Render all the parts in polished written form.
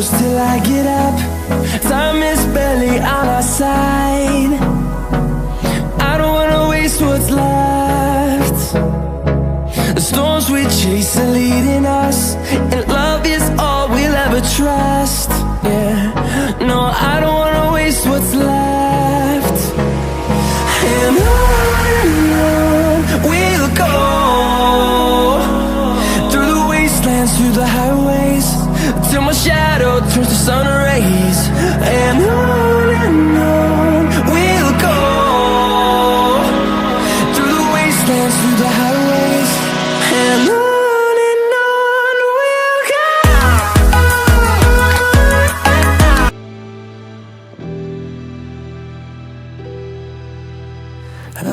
close till I get up. Time is barely on our side. I don't wanna waste what's left. The storms we chase are leading us, and love is all we'll ever trust. Yeah, no, I don't wanna waste what's left. And on we'll go, through the wastelands, through the highways, till my shadow turns to sun rays. And on we'll go, through the wastelands, through the highways, and on we'll go. I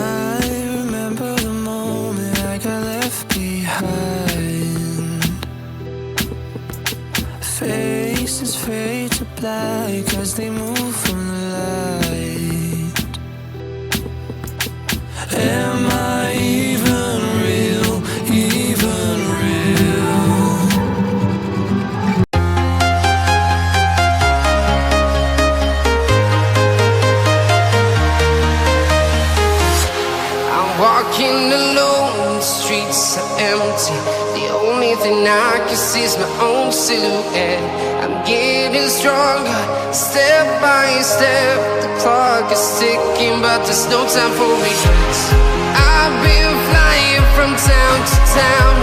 remember the moment I got left behind. Faces fade to black as they move from the light. Am I even real, even real? I'm walking alone, the streets are empty. The only thing I can see is my own silhouette. I'm getting stronger, step by step. The clock is ticking, but there's no time for regrets. I've been flying from town to town,